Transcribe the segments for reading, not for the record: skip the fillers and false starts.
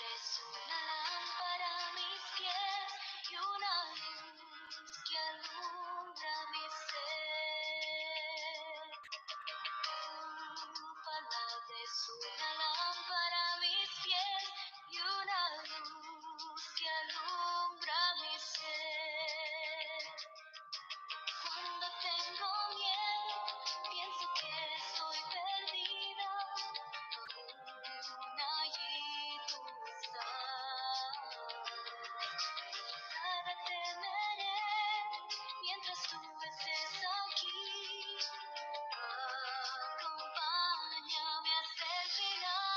Es una lámpara a mis pies y una luz que alumbra mi ser. Tu palabra es una lámpara a mis pies y una luz que alumbra mi ser. Cuando tengo miedo, pienso que estoy perdida. Aún allí tú estás. Nada temeré mientras tú estés aquí. Acompáñame hasta el final.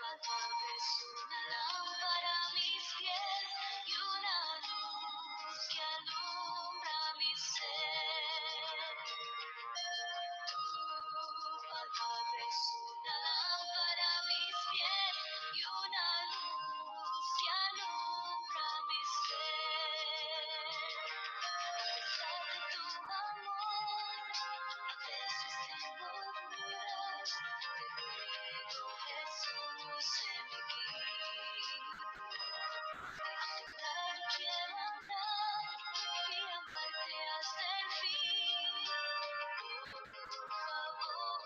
Palabra es una lámpara a mis pies y una luz que alumbra mi ser. Palabra es una lámpara a mis pies y una luz que alumbra mi ser. A pesar de tu amor, a veces tengo dudas. Te ruego, Jesús, en mi andar quiero andar y amarte hasta el fin. Por favor,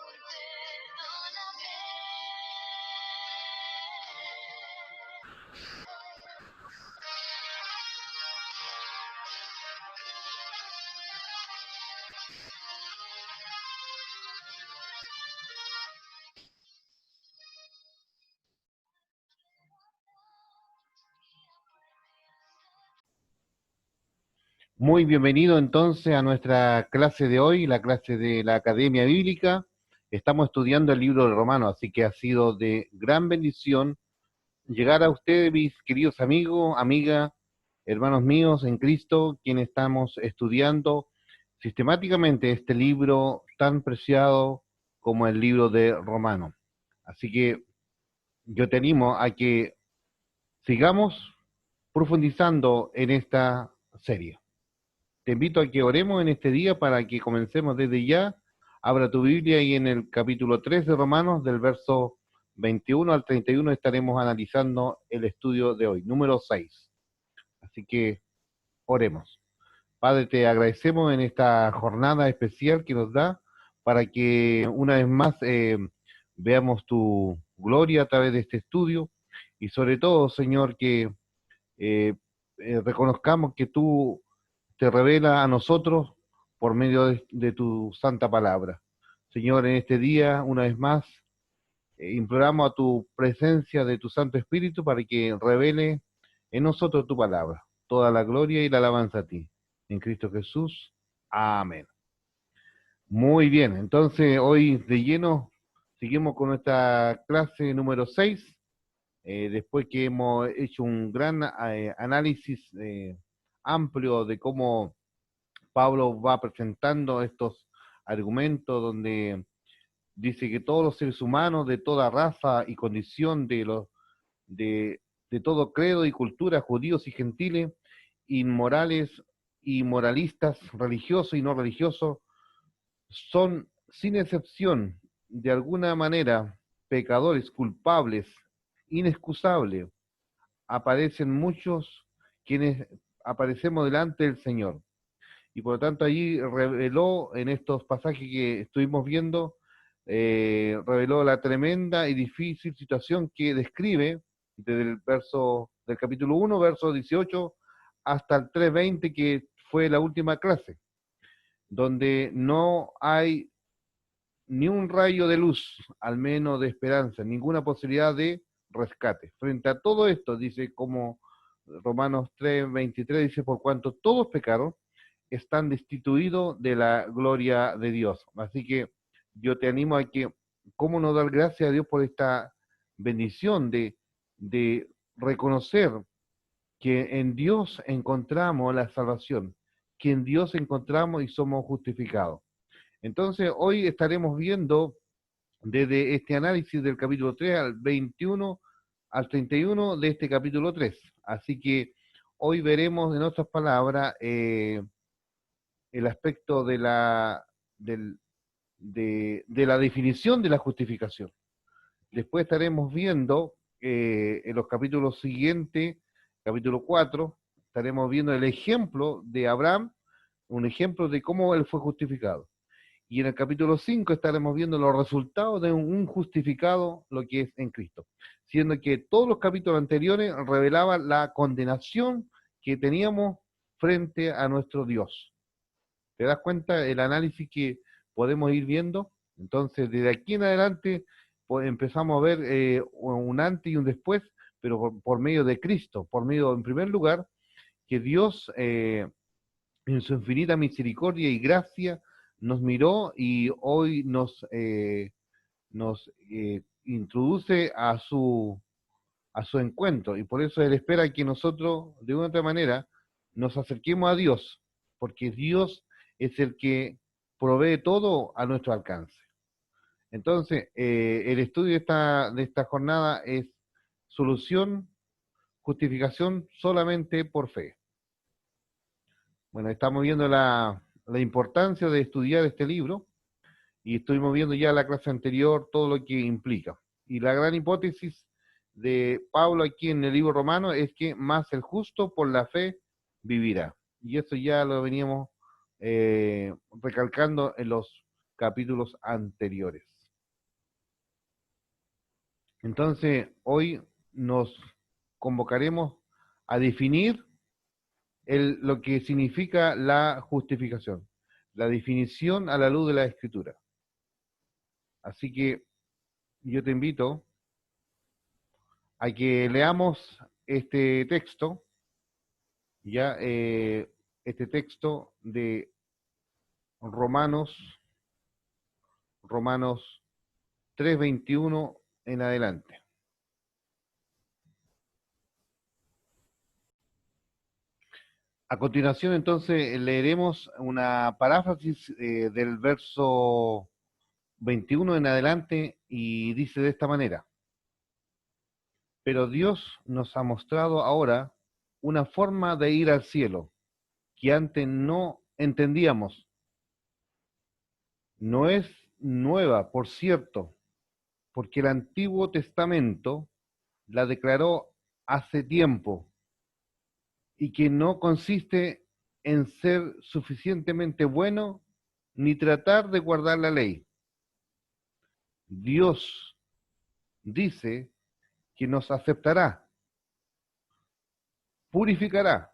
perdóname. Muy bienvenido entonces a nuestra clase de hoy, la clase de la Academia Bíblica. Estamos estudiando el libro de Romanos, así que ha sido de gran bendición llegar a ustedes, mis queridos amigos, amigas, hermanos míos en Cristo, quienes estamos estudiando sistemáticamente este libro tan preciado como el libro de Romanos. Así que yo te animo a que sigamos profundizando en esta serie. Te invito a que oremos en este día para que comencemos desde ya. Abra tu Biblia y en el capítulo 3 de Romanos, del verso 21 al 31, estaremos analizando el estudio de hoy, número 6. Así que oremos. Padre, te agradecemos en esta jornada especial que nos da para que una vez más veamos tu gloria a través de este estudio y sobre todo, Señor, que eh, reconozcamos que tú te revela a nosotros por medio de tu santa palabra. Señor, en este día, una vez más, imploramos a tu presencia de tu Santo Espíritu para que revele en nosotros tu palabra. Toda la gloria y la alabanza a ti. En Cristo Jesús. Amén. Muy bien, entonces hoy de lleno seguimos con nuestra clase número 6. Después que hemos hecho un gran análisis amplio de cómo Pablo va presentando estos argumentos donde dice que todos los seres humanos de toda raza y condición de todo credo y cultura, judíos y gentiles, inmorales y moralistas, religiosos y no religiosos, son sin excepción, de alguna manera, pecadores, culpables, inexcusables. Aparecen muchos quienes aparecemos delante del Señor. Y por lo tanto allí reveló en estos pasajes que estuvimos viendo, reveló la tremenda y difícil situación que describe desde el verso del capítulo 1, verso 18, hasta el 3:20, que fue la última clase, donde no hay ni un rayo de luz, al menos de esperanza, ninguna posibilidad de rescate. Frente a todo esto, dice como Romanos 3:23, dice, por cuanto todos pecaron, están destituidos de la gloria de Dios. Así que yo te animo a que, ¿cómo no dar gracias a Dios por esta bendición de reconocer que en Dios encontramos la salvación, que en Dios encontramos y somos justificados? Entonces, hoy estaremos viendo desde este análisis del capítulo 3 al 21 al 31 de este capítulo 3. Así que hoy veremos, en otras palabras, el aspecto de de la definición de la justificación. Después estaremos viendo en los capítulos siguientes, capítulo 4, estaremos viendo el ejemplo de Abraham, un ejemplo de cómo él fue justificado. Y en el capítulo 5 estaremos viendo los resultados de un justificado, lo que es en Cristo. Siendo que todos los capítulos anteriores revelaban la condenación que teníamos frente a nuestro Dios. ¿Te das cuenta el análisis que podemos ir viendo? Entonces, desde aquí en adelante, pues, empezamos a ver un antes y un después, pero por medio de Cristo, por medio, en primer lugar, que Dios, en su infinita misericordia y gracia, nos miró y hoy nos introduce a su encuentro. Y por eso Él espera que nosotros, de una u otra manera, nos acerquemos a Dios, porque Dios es el que provee todo a nuestro alcance. Entonces, el estudio de esta jornada es solución, justificación solamente por fe. Bueno, estamos viendo la importancia de estudiar este libro y estuvimos viendo ya la clase anterior todo lo que implica. Y la gran hipótesis de Pablo aquí en el libro romano es que más el justo por la fe vivirá. Y eso ya lo veníamos recalcando en los capítulos anteriores. Entonces, hoy nos convocaremos a definir lo que significa la justificación, la definición a la luz de la Escritura. Así que yo te invito a que leamos este texto, ya este texto de Romanos 3:21 en adelante. A continuación, entonces, leeremos una paráfrasis del verso 21 en adelante y dice de esta manera: pero Dios nos ha mostrado ahora una forma de ir al cielo que antes no entendíamos. No es nueva, por cierto, porque el Antiguo Testamento la declaró hace tiempo y que no consiste en ser suficientemente bueno ni tratar de guardar la ley. Dios dice que nos aceptará, purificará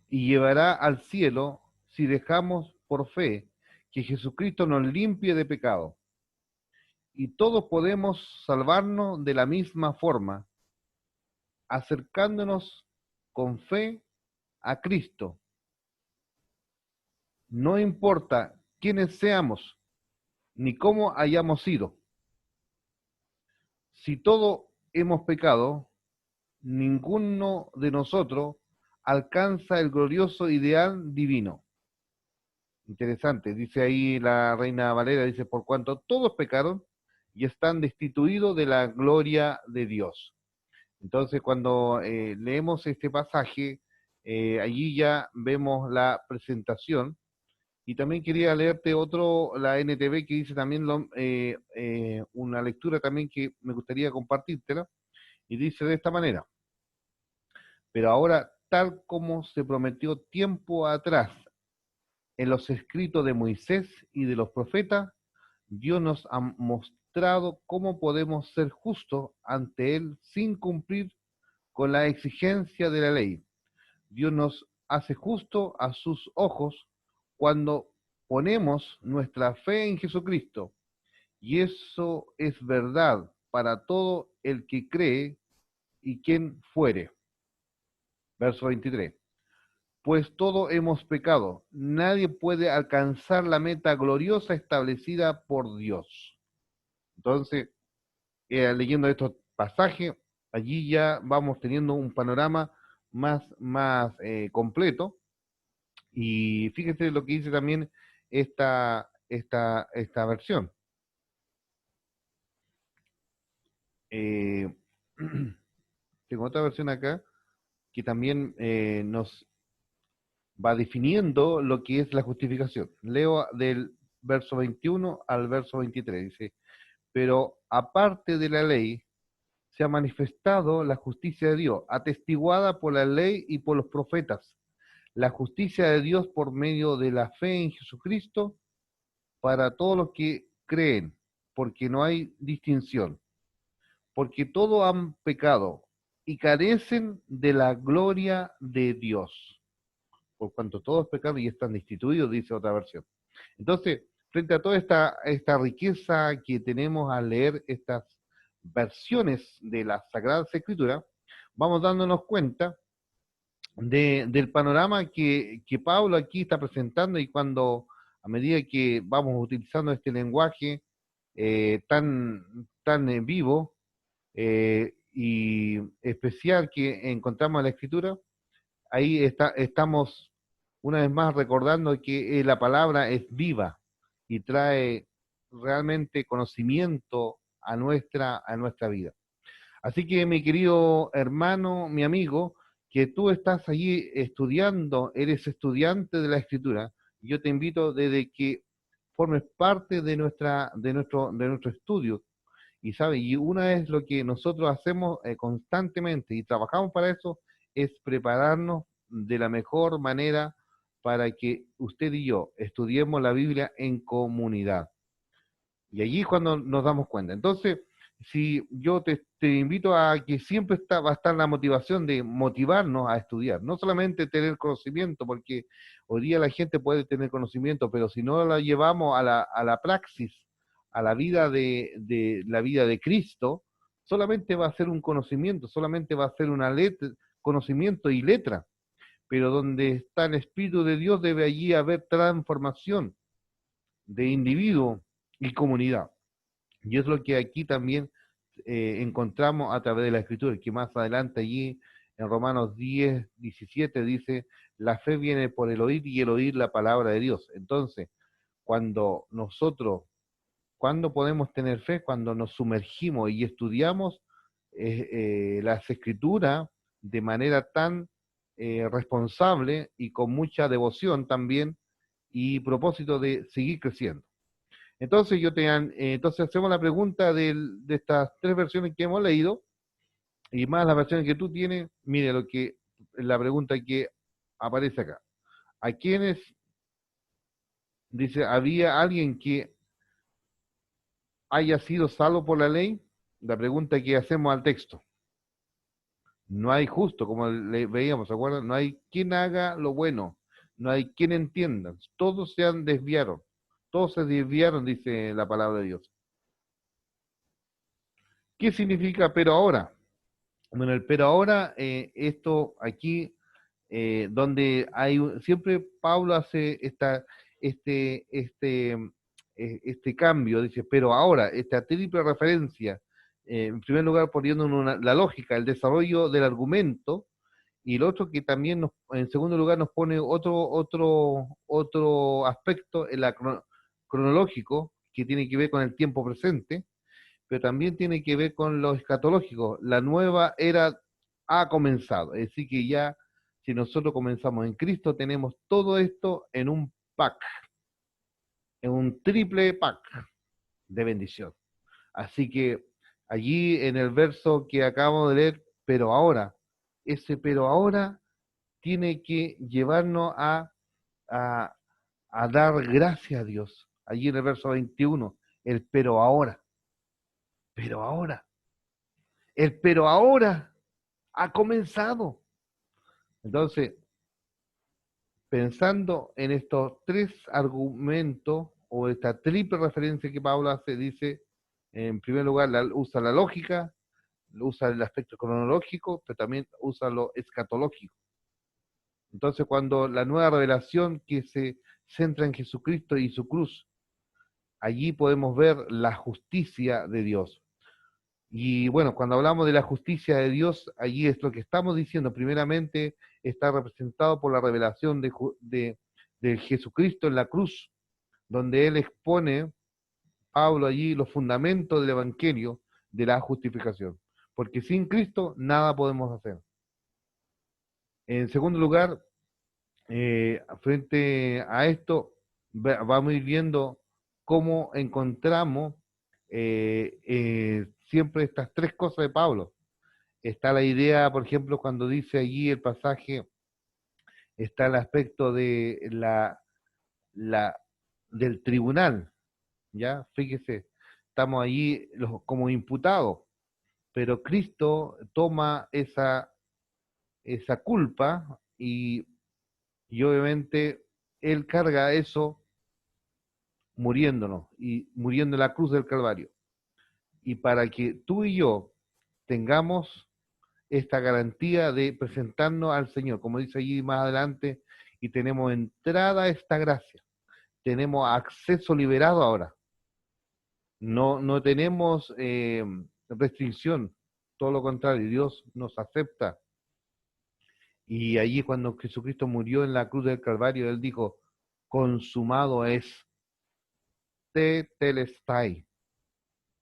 y llevará al cielo si dejamos por fe que Jesucristo nos limpie de pecado. Y todos podemos salvarnos de la misma forma, acercándonos con fe a Cristo. No importa quiénes seamos ni cómo hayamos sido. Si todos hemos pecado, ninguno de nosotros alcanza el glorioso ideal divino. Interesante, dice ahí la Reina Valera, dice, por cuanto todos pecaron y están destituidos de la gloria de Dios. Entonces, cuando leemos este pasaje, allí ya vemos la presentación. Y también quería leerte otro, la NTV, que dice también una lectura también que me gustaría compartírtela, y dice de esta manera: pero ahora, tal como se prometió tiempo atrás en los escritos de Moisés y de los profetas, Dios nos ha mostrado cómo podemos ser justos ante Él sin cumplir con la exigencia de la ley. Dios nos hace justo a sus ojos cuando ponemos nuestra fe en Jesucristo. Y eso es verdad para todo el que cree y quien fuere. Verso 23. Pues todos hemos pecado. Nadie puede alcanzar la meta gloriosa establecida por Dios. Entonces, leyendo estos pasajes, allí ya vamos teniendo un panorama más completo. Y fíjese lo que dice también esta versión. Eh, Tengo otra versión acá que también nos va definiendo lo que es la justificación. Leo del verso 21 al verso 23. Dice, pero aparte de la ley, se ha manifestado la justicia de Dios, atestiguada por la ley y por los profetas. La justicia de Dios por medio de la fe en Jesucristo para todos los que creen, porque no hay distinción, porque todos han pecado y carecen de la gloria de Dios, por cuanto todos pecaron y están destituidos, dice otra versión. Entonces, frente a toda esta riqueza que tenemos al leer estas versiones de las Sagradas Escrituras, vamos dándonos cuenta del panorama que Pablo aquí está presentando, y cuando a medida que vamos utilizando este lenguaje tan vivo y especial que encontramos en la Escritura, ahí estamos una vez más recordando que la palabra es viva y trae realmente conocimiento a nuestra vida. Así que mi querido hermano, mi amigo, que tú estás allí estudiando, eres estudiante de la Escritura, yo te invito desde que formes parte de nuestro estudio. Y sabe, y una es lo que nosotros hacemos constantemente y trabajamos para eso, es prepararnos de la mejor manera para que usted y yo estudiemos la Biblia en comunidad. Y allí es cuando nos damos cuenta. Entonces, si yo te invito a que siempre va a estar la motivación de motivarnos a estudiar, no solamente tener conocimiento, porque hoy día la gente puede tener conocimiento, pero si no la llevamos a la praxis, a la vida de la vida de Cristo, solamente va a ser un conocimiento, solamente va a ser una letra, conocimiento y letra, pero donde está el Espíritu de Dios debe allí haber transformación de individuo y comunidad. Y es lo que aquí también encontramos a través de la Escritura, que más adelante allí en Romanos 10:17 dice, la fe viene por el oír y el oír la palabra de Dios. Entonces, cuando nosotros, ¿cuándo podemos tener fe? Cuando nos sumergimos y estudiamos las Escrituras de manera tan responsable y con mucha devoción también y propósito de seguir creciendo. Entonces entonces hacemos la pregunta de estas tres versiones que hemos leído y más las versiones que tú tienes. Mire la pregunta que aparece acá. ¿A quiénes, dice, había alguien que haya sido salvo por la ley? La pregunta que hacemos al texto. No hay justo, como le veíamos, ¿se acuerdan? No hay quien haga lo bueno, no hay quien entienda. Todos se han desviaron, todos se desviaron, dice la palabra de Dios. ¿Qué significa pero ahora? Bueno, el pero ahora, esto aquí, donde siempre Pablo hace este, este, este cambio, dice, pero ahora, esta triple referencia, en primer lugar poniendo la lógica, el desarrollo del argumento, y el otro que también en segundo lugar nos pone otro aspecto en cronológico, que tiene que ver con el tiempo presente, pero también tiene que ver con lo escatológico. La nueva era ha comenzado, es decir, que ya si nosotros comenzamos en Cristo, tenemos todo esto en un pack, en un triple pack de bendición. Así que allí en el verso que acabamos de leer, pero ahora, ese pero ahora tiene que llevarnos a, a dar gracias a Dios. Allí en el verso 21, el pero ahora, el pero ahora ha comenzado. Entonces, pensando en estos tres argumentos o esta triple referencia que Pablo hace, dice, en primer lugar, usa la lógica, usa el aspecto cronológico, pero también usa lo escatológico. Entonces, cuando la nueva revelación que se centra en Jesucristo y su cruz, allí podemos ver la justicia de Dios. Y bueno, cuando hablamos de la justicia de Dios, allí es lo que estamos diciendo. Primeramente, está representado por la revelación de Jesucristo en la cruz, donde Él expone, Pablo allí, los fundamentos del Evangelio de la justificación. Porque sin Cristo nada podemos hacer. En segundo lugar, frente a esto, vamos a ir viendo cómo encontramos siempre estas tres cosas de Pablo. Está la idea, por ejemplo, cuando dice allí el pasaje, está el aspecto de la del tribunal, ¿ya? Fíjese, estamos allí como imputados, pero Cristo toma esa culpa y obviamente Él carga eso muriéndonos y muriendo en la cruz del Calvario. Y para que tú y yo tengamos esta garantía de presentarnos al Señor, como dice allí más adelante, y tenemos entrada a esta gracia, tenemos acceso liberado ahora, no tenemos restricción, todo lo contrario, Dios nos acepta. Y allí cuando Jesucristo murió en la cruz del Calvario, Él dijo, consumado es, tetelestai,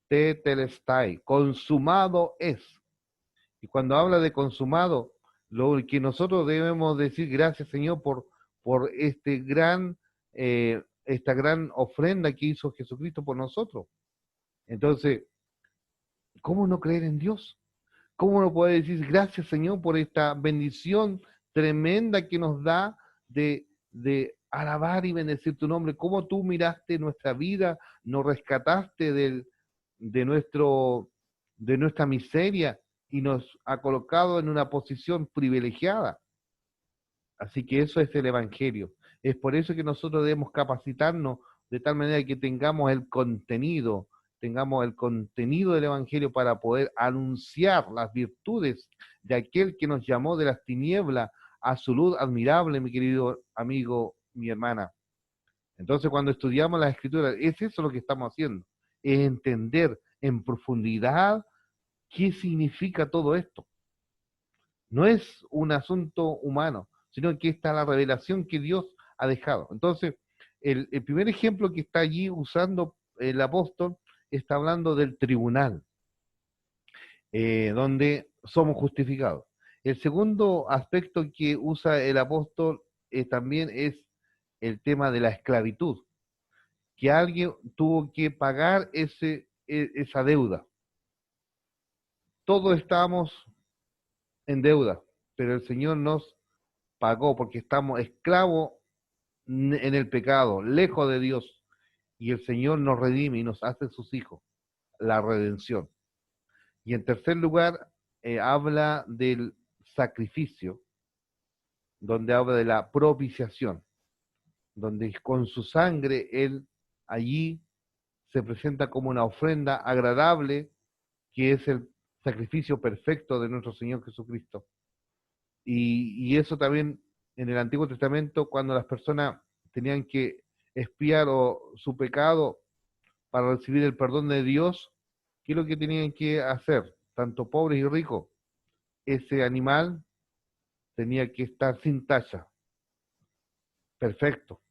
tetelestai, consumado es. Y cuando habla de consumado, lo que nosotros debemos decir, gracias Señor por esta gran ofrenda que hizo Jesucristo por nosotros. Entonces, ¿cómo no creer en Dios? ¿Cómo no puede decir gracias Señor por esta bendición tremenda que nos da de alabar y bendecir tu nombre? ¿Cómo tú miraste nuestra vida, nos rescataste de, nuestro, de nuestra miseria y nos ha colocado en una posición privilegiada? Así que eso es el Evangelio. Es por eso que nosotros debemos capacitarnos de tal manera que tengamos el contenido del Evangelio para poder anunciar las virtudes de aquel que nos llamó de las tinieblas a su luz admirable, mi querido amigo, mi hermana. Entonces, cuando estudiamos las Escrituras, es eso lo que estamos haciendo, es entender en profundidad qué significa todo esto. No es un asunto humano, sino que está la revelación que Dios ha dejado. Entonces, el primer ejemplo que está allí usando el apóstol está hablando del tribunal, donde somos justificados. El segundo aspecto que usa el apóstol también es el tema de la esclavitud, que alguien tuvo que pagar esa deuda. Todos estamos en deuda, pero el Señor nos pagó porque estamos esclavos en el pecado, lejos de Dios, y el Señor nos redime y nos hace sus hijos, la redención. Y en tercer lugar, habla del sacrificio, donde habla de la propiciación, donde con su sangre Él allí se presenta como una ofrenda agradable, que es el sacrificio perfecto de nuestro Señor Jesucristo. Y eso también en el Antiguo Testamento, cuando las personas tenían que expiar su pecado para recibir el perdón de Dios, ¿qué es lo que tenían que hacer? Tanto pobres y ricos. Ese animal tenía que estar sin tacha, perfecto.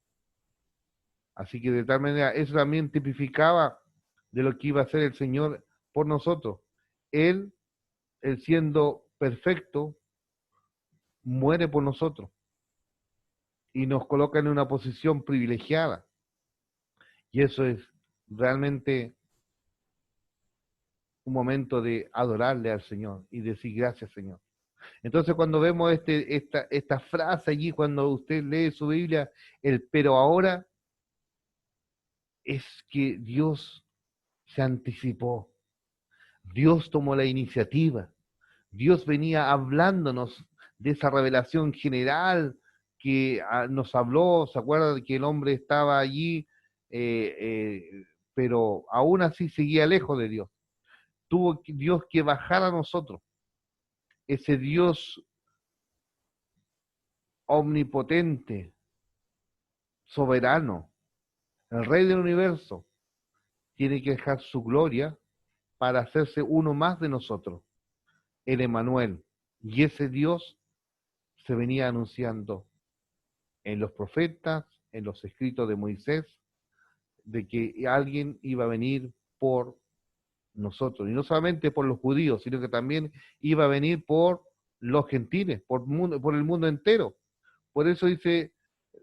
Así que de tal manera, eso también tipificaba de lo que iba a hacer el Señor por nosotros. Él siendo perfecto, muere por nosotros y nos coloca en una posición privilegiada. Y eso es realmente un momento de adorarle al Señor y decir gracias, Señor. Entonces, cuando vemos esta frase allí, cuando usted lee su Biblia, el pero ahora, es que Dios se anticipó, Dios tomó la iniciativa, Dios venía hablándonos de esa revelación general que nos habló. ¿Se acuerda de que el hombre estaba allí, eh, pero aún así seguía lejos de Dios? Tuvo Dios que bajar a nosotros, ese Dios omnipotente, soberano, el Rey del universo, tiene que dejar su gloria para hacerse uno más de nosotros, el Emmanuel. Y ese Dios se venía anunciando en los profetas, en los escritos de Moisés, de que alguien iba a venir por nosotros, y no solamente por los judíos, sino que también iba a venir por los gentiles, por el mundo entero. Por eso dice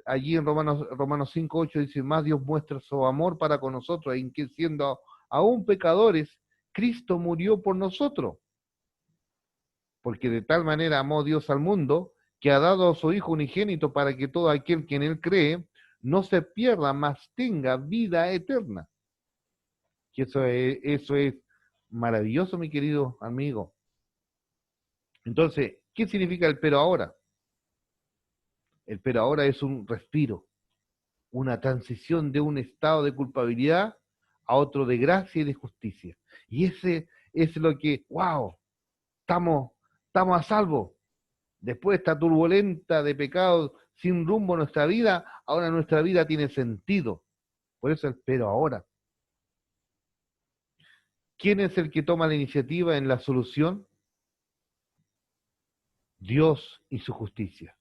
allí en Romanos 5:8 dice, más Dios muestra su amor para con nosotros, en que siendo aún pecadores, Cristo murió por nosotros, porque de tal manera amó Dios al mundo, que ha dado a su Hijo unigénito para que todo aquel que en él cree no se pierda, mas tenga vida eterna. Y eso es maravilloso, mi querido amigo. Entonces, ¿qué significa el pero ahora? El pero ahora es un respiro, una transición de un estado de culpabilidad a otro de gracia y de justicia. Y ese es lo que, wow, estamos, estamos a salvo. Después de esta turbulenta de pecado sin rumbo en nuestra vida, ahora nuestra vida tiene sentido. Por eso el pero ahora. ¿Quién es el que toma la iniciativa en la solución? Dios y su justicia.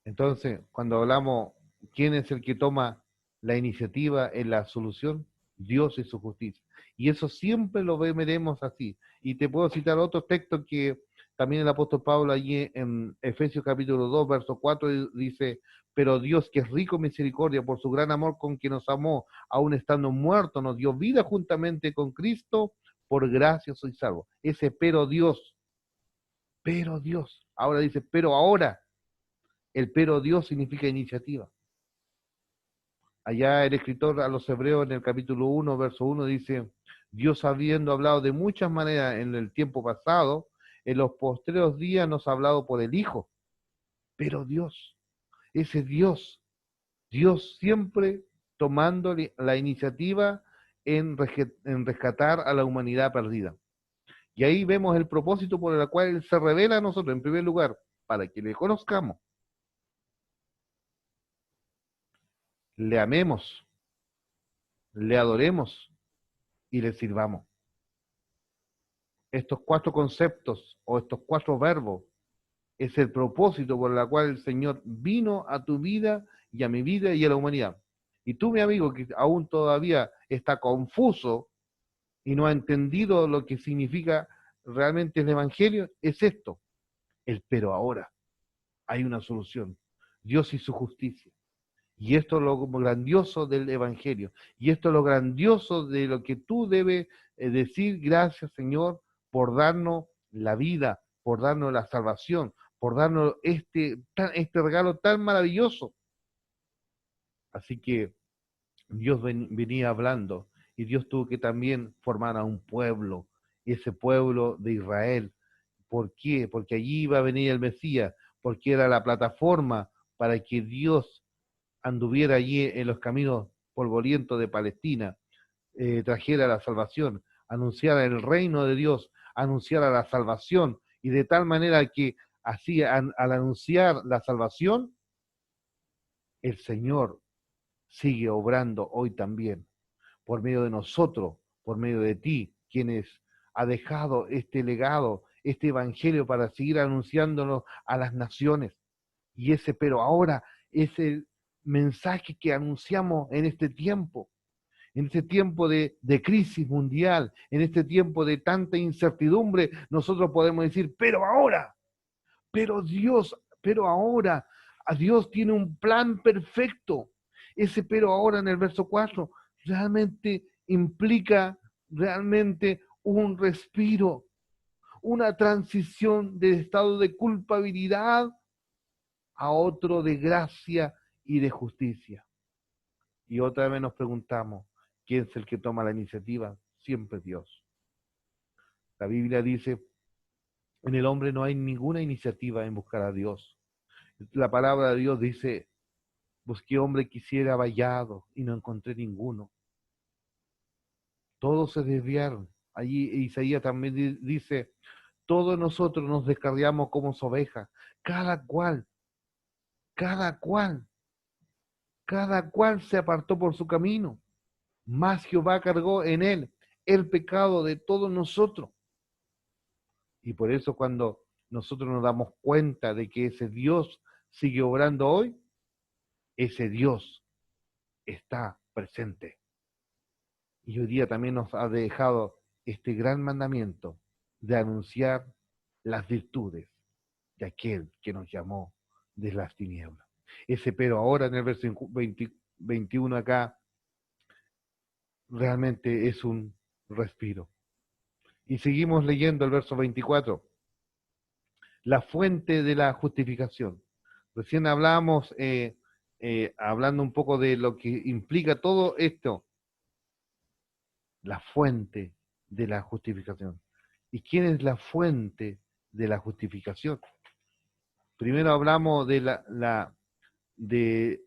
Entonces, cuando hablamos, ¿quién es el que toma la iniciativa en la solución? Dios y su justicia. Y eso siempre lo veremos así. Y te puedo citar otro texto que también el apóstol Pablo allí en Efesios capítulo 2, verso 4 dice, pero Dios que es rico en misericordia por su gran amor con que nos amó, aun estando muertos, nos dio vida juntamente con Cristo, por gracia soy salvo. Ese pero Dios. Ahora dice, pero ahora. El pero Dios significa iniciativa. Allá el escritor a los Hebreos en el capítulo 1, verso 1 dice, Dios habiendo hablado de muchas maneras en el tiempo pasado, en los postreros días nos ha hablado por el Hijo. Pero Dios, ese Dios, Dios siempre tomando la iniciativa en rescatar a la humanidad perdida. Y ahí vemos el propósito por el cual Él se revela a nosotros, en primer lugar, para que le conozcamos, le amemos, le adoremos y le sirvamos. Estos cuatro conceptos o estos cuatro verbos es el propósito por el cual el Señor vino a tu vida y a mi vida y a la humanidad. Y tú, mi amigo, que aún todavía está confuso y no ha entendido lo que significa realmente el Evangelio, es esto, el pero ahora hay una solución, Dios y su justicia. Y esto es lo grandioso del Evangelio. Y esto es lo grandioso de lo que tú debes decir, gracias Señor, por darnos la vida, por darnos la salvación, por darnos este regalo tan maravilloso. Así que Dios venía hablando y Dios tuvo que también formar a un pueblo, ese pueblo de Israel. ¿Por qué? Porque allí iba a venir el Mesías, porque era la plataforma para que Dios anduviera allí en los caminos polvorientos de Palestina, trajera la salvación, anunciara el reino de Dios, anunciara la salvación, y de tal manera que así al anunciar la salvación, el Señor sigue obrando hoy también, por medio de nosotros, por medio de ti, quienes ha dejado este legado, este evangelio para seguir anunciándolo a las naciones. Y ese pero ahora es el mensaje que anunciamos en este tiempo de crisis mundial, en este tiempo de tanta incertidumbre, nosotros podemos decir, pero ahora, pero Dios, pero ahora, a Dios tiene un plan perfecto. Ese pero ahora en el verso 4 realmente implica realmente un respiro, una transición de estado de culpabilidad a otro de gracia y de justicia. Y otra vez nos preguntamos, ¿quién es el que toma la iniciativa? Siempre Dios. La Biblia dice, en el hombre no hay ninguna iniciativa en buscar a Dios. La palabra de Dios dice, busqué hombre que quisiera vallado y no encontré ninguno. Todos se desviaron. Allí Isaías también dice, todos nosotros nos descarriamos como ovejas, cada cual, cada cual, cada cual se apartó por su camino. Más Jehová cargó en él el pecado de todos nosotros. Y por eso cuando nosotros nos damos cuenta de que ese Dios sigue obrando hoy, ese Dios está presente. Y hoy día también nos ha dejado este gran mandamiento de anunciar las virtudes de aquel que nos llamó de las tinieblas. Ese pero ahora en el verso 21 acá realmente es un respiro. Y seguimos leyendo el verso 24. La fuente de la justificación. Recién hablamos, hablando un poco de lo que implica todo esto, la fuente de la justificación. ¿Y quién es la fuente de la justificación? Primero hablamos de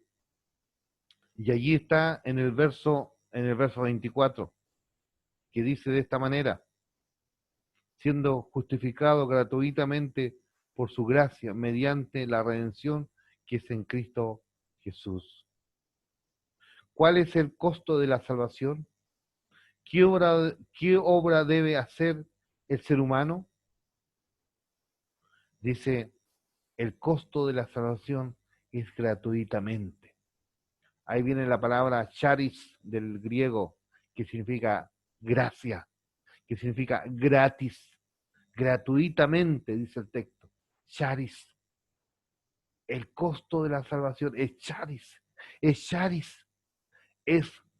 y allí está en el verso 24, que dice de esta manera: siendo justificado gratuitamente por su gracia mediante la redención que es en Cristo Jesús. ¿Cuál es el costo de la salvación? ¿Qué obra debe hacer el ser humano? Dice, el costo de la salvación es gratuitamente. Ahí viene la palabra charis del griego, que significa gracia, que significa gratis, gratuitamente, dice el texto. Charis. El costo de la salvación es charis, es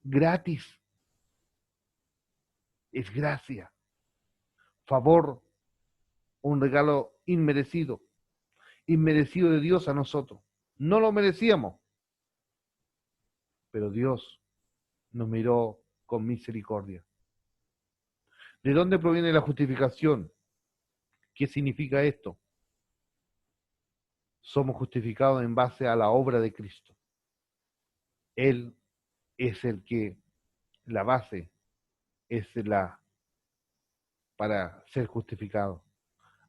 gratis, es gracia, favor, un regalo inmerecido de Dios a nosotros. No lo merecíamos, pero Dios nos miró con misericordia. ¿De dónde proviene la justificación? ¿Qué significa esto? Somos justificados en base a la obra de Cristo. Él es el que, la base, es la para ser justificado.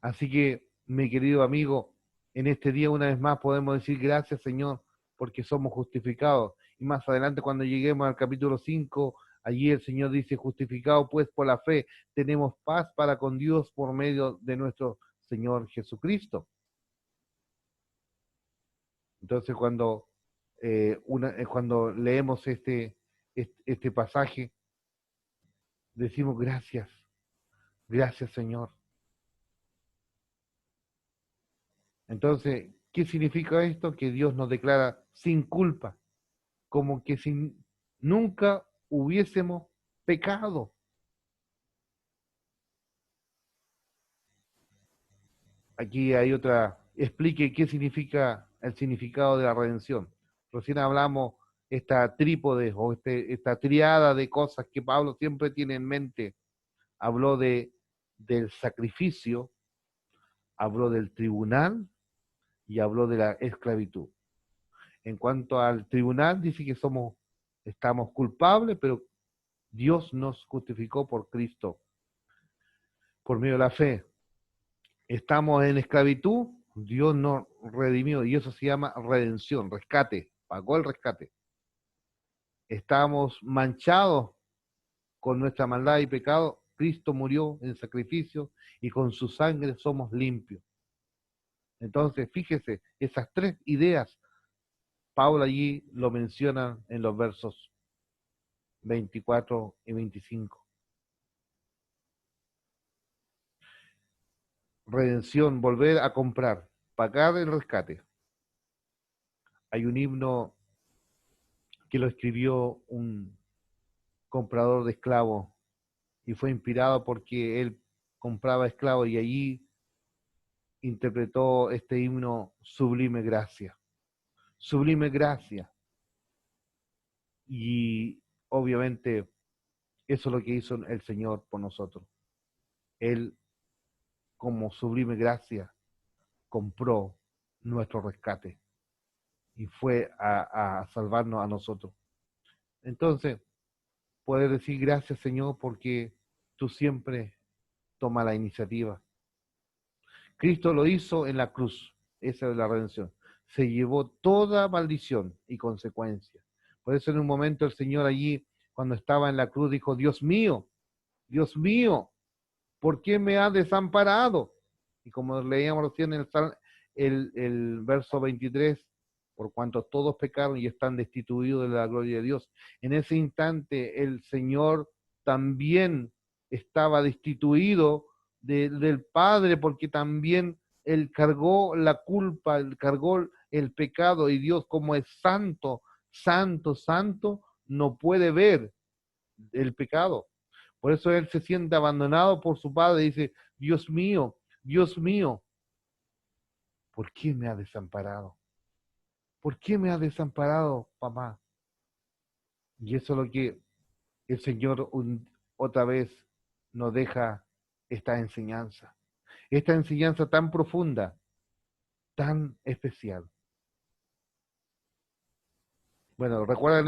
Así que, mi querido amigo, en este día una vez más podemos decir gracias, Señor, porque somos justificados. Y más adelante, cuando lleguemos al capítulo 5, allí el Señor dice, justificado pues por la fe, tenemos paz para con Dios por medio de nuestro Señor Jesucristo. Entonces, cuando leemos este pasaje, decimos gracias, Señor. Entonces, ¿qué significa esto? Que Dios nos declara sin culpa, como que si nunca hubiésemos pecado. Aquí hay explique qué significa el significado de la redención. Recién hablamos esta trípode o esta triada de cosas que Pablo siempre tiene en mente. Habló del sacrificio, habló del tribunal y habló de la esclavitud. En cuanto al tribunal, dice que estamos culpables, pero Dios nos justificó por Cristo, por medio de la fe. Estamos en esclavitud, Dios nos redimió, y eso se llama redención, rescate, pagó el rescate. Estamos manchados con nuestra maldad y pecado, Cristo murió en sacrificio y con su sangre somos limpios. Entonces, fíjese, esas tres ideas, Pablo allí lo menciona en los versos 24 y 25. Redención, volver a comprar, pagar el rescate. Hay un himno que lo escribió un comprador de esclavos y fue inspirado porque él compraba esclavos y allí interpretó este himno Sublime Gracia. Sublime Gracia. Y obviamente eso es lo que hizo el Señor por nosotros. Él, como sublime gracia, compró nuestro rescate y fue a salvarnos a nosotros. Entonces, poder decir gracias, Señor, porque tú siempre tomas la iniciativa. Cristo lo hizo en la cruz, esa es la redención. Se llevó toda maldición y consecuencia. Por eso en un momento el Señor allí, cuando estaba en la cruz, dijo, Dios mío, ¿por qué me has desamparado? Y como leíamos recién en el verso 23, por cuanto todos pecaron y están destituidos de la gloria de Dios. En ese instante el Señor también estaba destituido del Padre, porque también Él cargó la culpa, Él cargó el pecado, y Dios, como es santo, santo, santo, no puede ver el pecado. Por eso él se siente abandonado por su padre y dice, Dios mío, ¿por qué me ha desamparado? ¿Por qué me ha desamparado, papá? Y eso es lo que el Señor otra vez nos deja esta enseñanza tan profunda, tan especial. Bueno, ¿recuerdan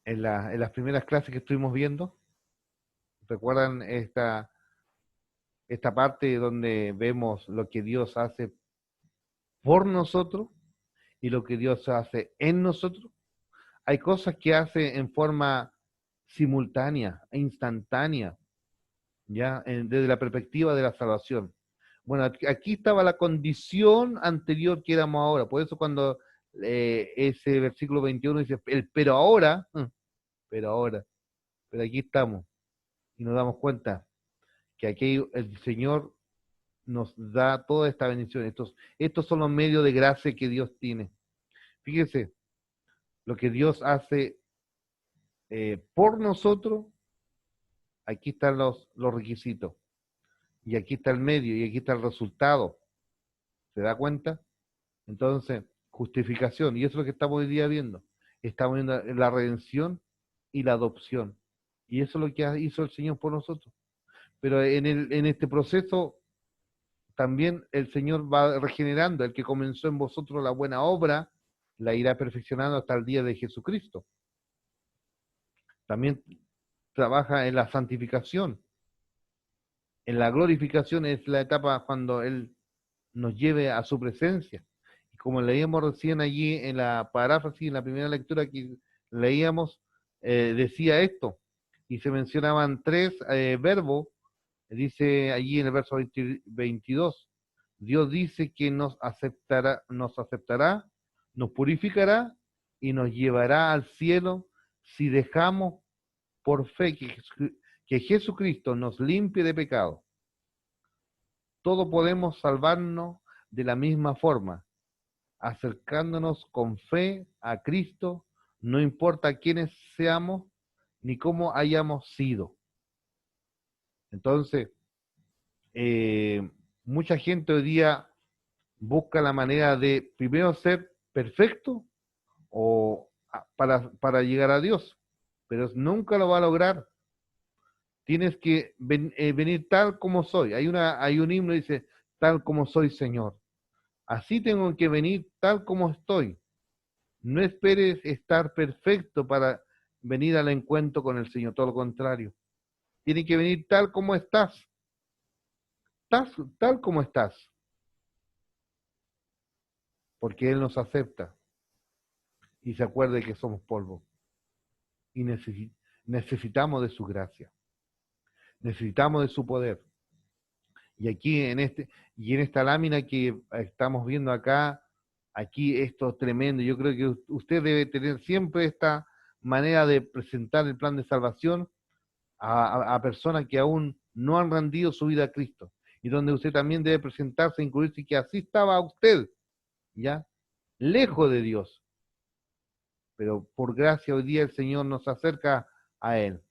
en las primeras clases que estuvimos viendo? ¿Recuerdan esta parte donde vemos lo que Dios hace por nosotros y lo que Dios hace en nosotros? Hay cosas que hace en forma simultánea e instantánea, ya desde la perspectiva de la salvación. Bueno, aquí estaba la condición anterior que éramos ahora. Por eso cuando ese versículo 21 dice, pero ahora, pero aquí estamos y nos damos cuenta que aquí el Señor nos da toda esta bendición. Estos son los medios de gracia que Dios tiene. Fíjese, lo que Dios hace por nosotros, aquí están los requisitos. Y aquí está el medio, y aquí está el resultado. ¿Se da cuenta? Entonces, justificación, y eso es lo que estamos hoy día viendo. Estamos viendo la redención y la adopción. Y eso es lo que hizo el Señor por nosotros. Pero en este proceso también el Señor va regenerando. El que comenzó en vosotros la buena obra, la irá perfeccionando hasta el día de Jesucristo. También trabaja en la santificación. En la glorificación es la etapa cuando Él nos lleve a su presencia. Y como leíamos recién allí en la paráfrasis, en la primera lectura que leíamos, decía esto, y se mencionaban tres verbos, dice allí en el verso 22, Dios dice que nos aceptará, nos purificará y nos llevará al cielo si dejamos por fe que Jesucristo nos limpie de pecado. Todos podemos salvarnos de la misma forma, acercándonos con fe a Cristo, no importa quiénes seamos ni cómo hayamos sido. Entonces, mucha gente hoy día busca la manera de primero ser perfecto o para llegar a Dios, pero nunca lo va a lograr. Tienes que venir tal como soy. Hay un himno que dice, tal como soy, Señor. Así tengo que venir tal como estoy. No esperes estar perfecto para venir al encuentro con el Señor, todo lo contrario. Tienes que venir tal como estás, tal como estás, porque Él nos acepta y se acuerda de que somos polvo y necesitamos de su gracia, necesitamos de su poder. Y aquí en esta lámina que estamos viendo acá, aquí esto es tremendo. Yo creo que usted debe tener siempre esta manera de presentar el plan de salvación a personas que aún no han rendido su vida a Cristo. Y donde usted también debe presentarse, incluirse que así estaba usted, ¿ya? Lejos de Dios. Pero por gracia hoy día el Señor nos acerca a Él.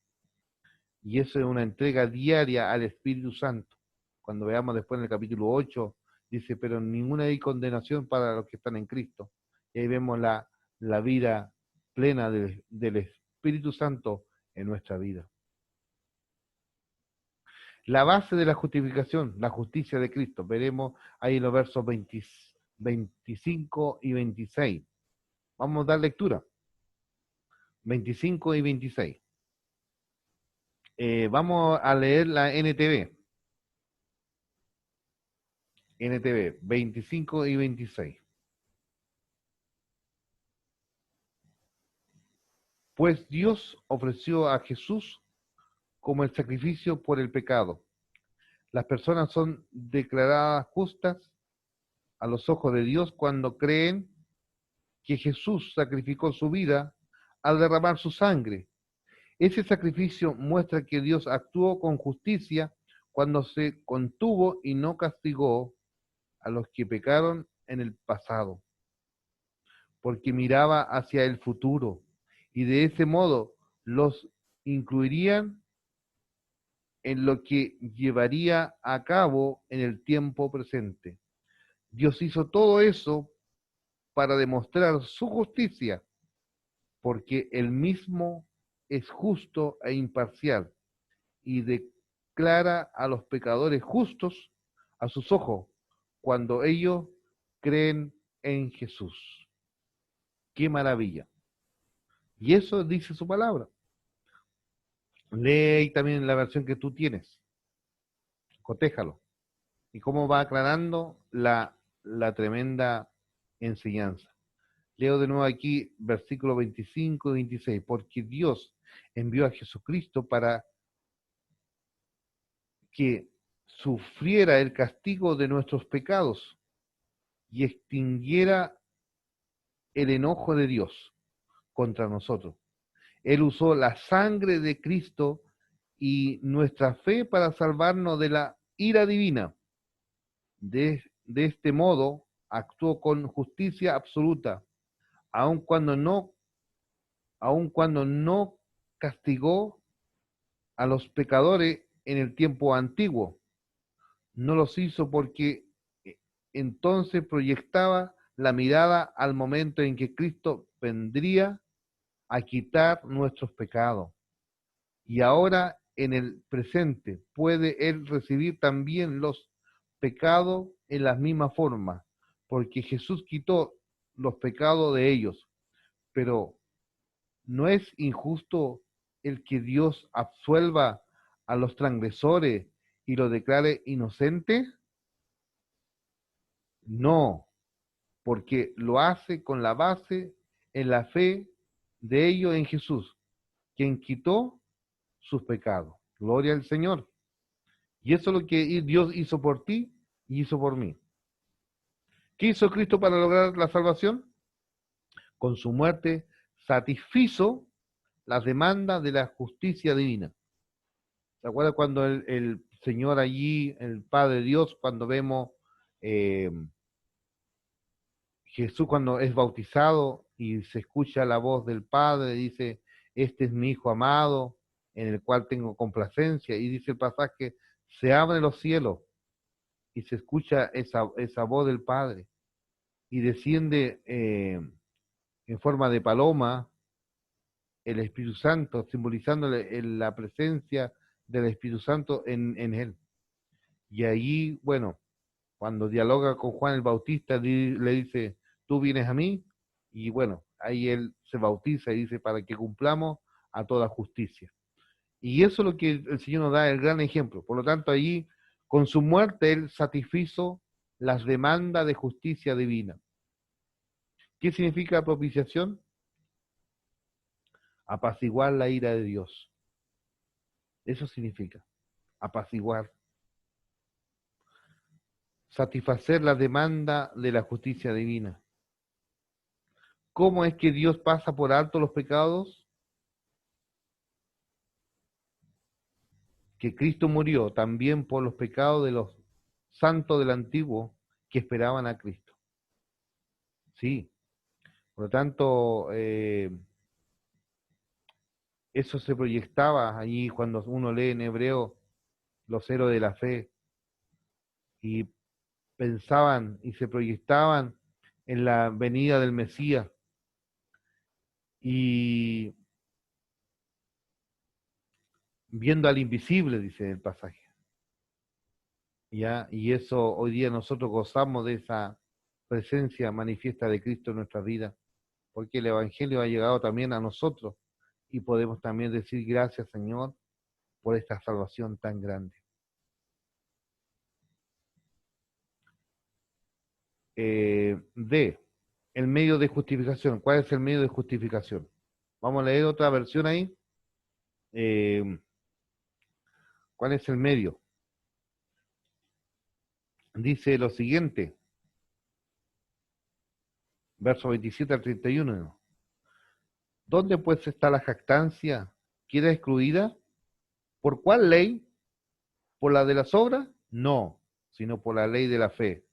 Y eso es una entrega diaria al Espíritu Santo. Cuando veamos después en el capítulo 8, dice, pero ninguna hay condenación para los que están en Cristo. Y ahí vemos la vida plena del Espíritu Santo en nuestra vida. La base de la justificación, la justicia de Cristo. Veremos ahí en los versos 25 y 26. Vamos a dar lectura. 25 y 26. Vamos a leer la NTV. NTV, 25 y 26. Pues Dios ofreció a Jesús como el sacrificio por el pecado. Las personas son declaradas justas a los ojos de Dios cuando creen que Jesús sacrificó su vida al derramar su sangre. Ese sacrificio muestra que Dios actuó con justicia cuando se contuvo y no castigó a los que pecaron en el pasado, porque miraba hacia el futuro y de ese modo los incluirían en lo que llevaría a cabo en el tiempo presente. Dios hizo todo eso para demostrar su justicia, porque Él mismo es justo e imparcial y declara a los pecadores justos a sus ojos cuando ellos creen en Jesús. ¡Qué maravilla! Y eso dice su palabra. Lee también la versión que tú tienes, cotéjalo. Y cómo va aclarando la tremenda enseñanza. Leo de nuevo aquí versículos 25 y 26. Porque Dios envió a Jesucristo para que sufriera el castigo de nuestros pecados y extinguiera el enojo de Dios contra nosotros. Él usó la sangre de Cristo y nuestra fe para salvarnos de la ira divina. De este modo actuó con justicia absoluta, aun cuando no castigó a los pecadores en el tiempo antiguo. No los hizo porque entonces proyectaba la mirada al momento en que Cristo vendría a quitar nuestros pecados. Y ahora en el presente puede Él recibir también los pecados en la misma forma, porque Jesús quitó los pecados de ellos. Pero ¿no es injusto el que Dios absuelva a los transgresores y los declare inocentes? No, porque lo hace con la base en la fe de ellos en Jesús, quien quitó sus pecados. Gloria al Señor. Y eso es lo que Dios hizo por ti y hizo por mí. ¿Qué hizo Cristo para lograr la salvación? Con su muerte satisfizo las demandas de la justicia divina. ¿Se acuerdan cuando el Señor allí, el Padre Dios, cuando vemos eh, Jesús cuando es bautizado y se escucha la voz del Padre, dice, este es mi Hijo amado, en el cual tengo complacencia, y dice el pasaje, se abren los cielos y se escucha esa voz del Padre, y desciende en forma de paloma el Espíritu Santo, simbolizando la presencia del Espíritu Santo en él. Y allí, bueno, cuando dialoga con Juan el Bautista, le dice, tú vienes a mí, y bueno, ahí él se bautiza y dice, para que cumplamos a toda justicia. Y eso es lo que el Señor nos da, el gran ejemplo. Por lo tanto, allí, con su muerte, él satisfizo las demandas de justicia divina. ¿Qué significa propiciación? Apaciguar la ira de Dios. Eso significa, apaciguar. Satisfacer la demanda de la justicia divina. ¿Cómo es que Dios pasa por alto los pecados? Que Cristo murió también por los pecados de los santos del antiguo que esperaban a Cristo. Sí, por lo tanto, eso se proyectaba allí cuando uno lee en hebreo los héroes de la fe y pensaban y se proyectaban en la venida del Mesías y viendo al invisible, dice el pasaje. ¿Ya? Y eso hoy día nosotros gozamos de esa presencia manifiesta de Cristo en nuestra vida, porque el Evangelio ha llegado también a nosotros y podemos también decir gracias, Señor, por esta salvación tan grande. D, el medio de justificación. ¿Cuál es el medio de justificación? Vamos a leer otra versión ahí. ¿Cuál es el medio? Dice lo siguiente, verso 27 al 31. ¿Dónde pues está la jactancia? ¿Queda excluida? ¿Por cuál ley? ¿Por la de las obras? No, sino por la ley de la fe.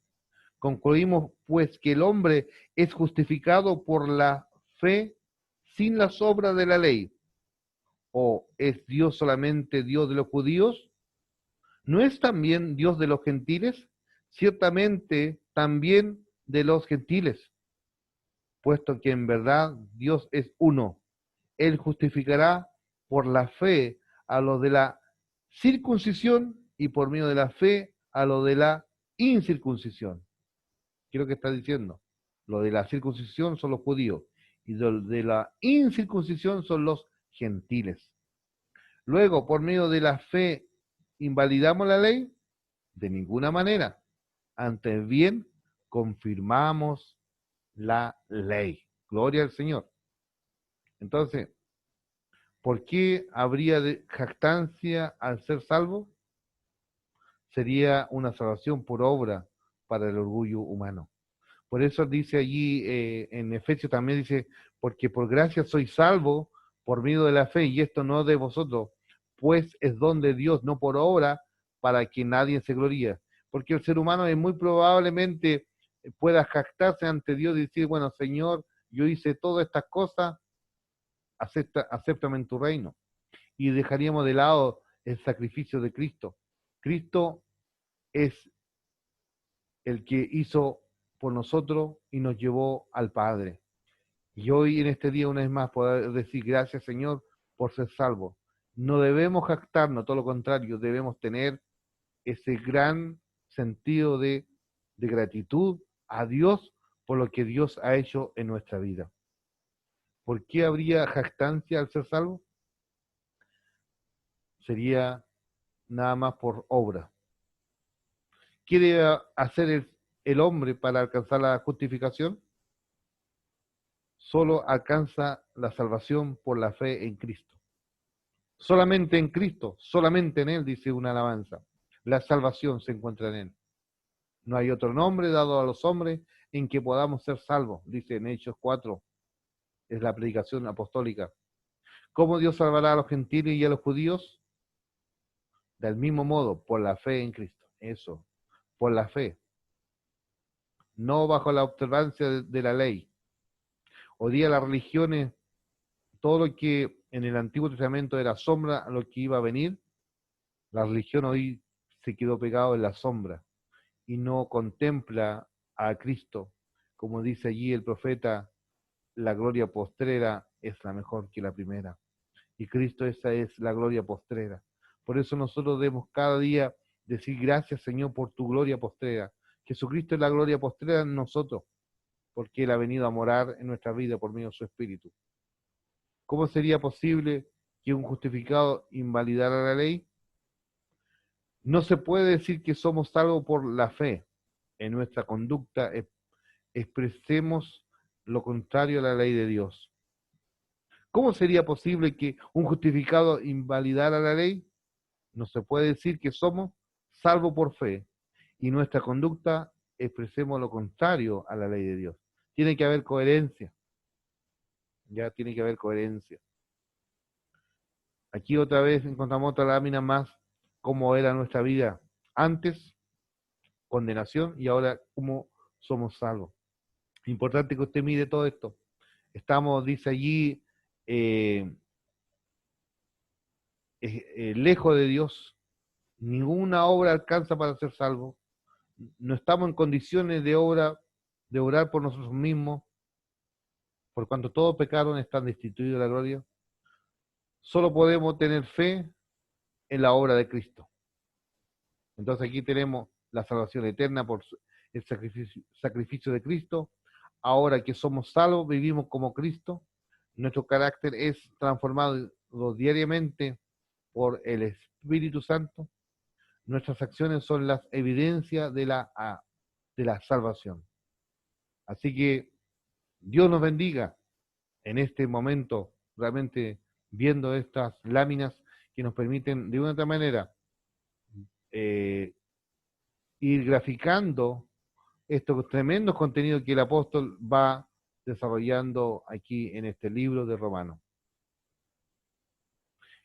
Concluimos pues que el hombre es justificado por la fe sin las obras de la ley. ¿O es Dios solamente Dios de los judíos? ¿No es también Dios de los gentiles? Ciertamente también de los gentiles, puesto que en verdad Dios es uno. Él justificará por la fe a los de la circuncisión y por medio de la fe a los de la incircuncisión. ¿Qué es lo que está diciendo? Lo de la circuncisión son los judíos y lo de la incircuncisión son los gentiles. Luego, por medio de la fe, ¿invalidamos la ley? De ninguna manera. Antes bien, confirmamos la ley. Gloria al Señor. Entonces, ¿por qué habría de jactancia al ser salvo? Sería una salvación por obra para el orgullo humano. Por eso dice allí en Efesios también dice, porque por gracia soy salvo por medio de la fe, y esto no de vosotros, pues es don de Dios, no por obra, para que nadie se gloríe. Porque el ser humano es muy probablemente pueda jactarse ante Dios y decir, bueno, Señor, yo hice todas estas cosas, acéptame en tu reino. Y dejaríamos de lado el sacrificio de Cristo. Cristo es el que hizo por nosotros y nos llevó al Padre. Y hoy en este día una vez más poder decir gracias Señor por ser salvo. No debemos jactarnos, todo lo contrario, debemos tener ese gran sentido de gratitud a Dios por lo que Dios ha hecho en nuestra vida. ¿Por qué habría jactancia al ser salvo? Sería nada más por obra. ¿Qué debe hacer el hombre para alcanzar la justificación? Solo alcanza la salvación por la fe en Cristo. Solamente en Cristo, solamente en Él, dice una alabanza. La salvación se encuentra en Él. No hay otro nombre dado a los hombres en que podamos ser salvos, dice en Hechos 4, es la predicación apostólica. ¿Cómo Dios salvará a los gentiles y a los judíos? Del mismo modo, por la fe en Cristo. Eso, por la fe. No bajo la observancia de la ley. Hoy día las religiones, todo lo que en el Antiguo Testamento era sombra a lo que iba a venir, la religión hoy se quedó pegado en la sombra y no contempla a Cristo. Como dice allí el profeta, la gloria postrera es la mejor que la primera. Y Cristo, esa es la gloria postrera. Por eso nosotros debemos cada día decir gracias Señor por tu gloria postrera. Jesucristo es la gloria postrera en nosotros, porque Él ha venido a morar en nuestra vida por medio de su Espíritu. ¿Cómo sería posible que un justificado invalidara la ley? No se puede decir que somos salvos por la fe. En nuestra conducta expresemos lo contrario a la ley de Dios. ¿Cómo sería posible que un justificado invalidara la ley? No se puede decir que somos salvos por fe y nuestra conducta expresemos lo contrario a la ley de Dios. Tiene que haber coherencia. Ya tiene que haber coherencia. Aquí otra vez encontramos otra lámina más, cómo era nuestra vida antes, condenación, y ahora cómo somos salvos. Importante que usted mire todo esto. Estamos, dice allí, lejos de Dios. Ninguna obra alcanza para ser salvo. No estamos en condiciones de orar por nosotros mismos, por cuanto todos pecaron, están destituidos de la gloria. Solo podemos tener fe en la obra de Cristo. Entonces aquí tenemos la salvación eterna por el sacrificio de Cristo. Ahora que somos salvos, vivimos como Cristo. Nuestro carácter es transformado diariamente por el Espíritu Santo. Nuestras acciones son las evidencias de la salvación. Así que Dios nos bendiga en este momento, realmente viendo estas láminas que nos permiten de una otra manera ir graficando estos tremendos contenidos que el apóstol va desarrollando aquí en este libro de Romanos.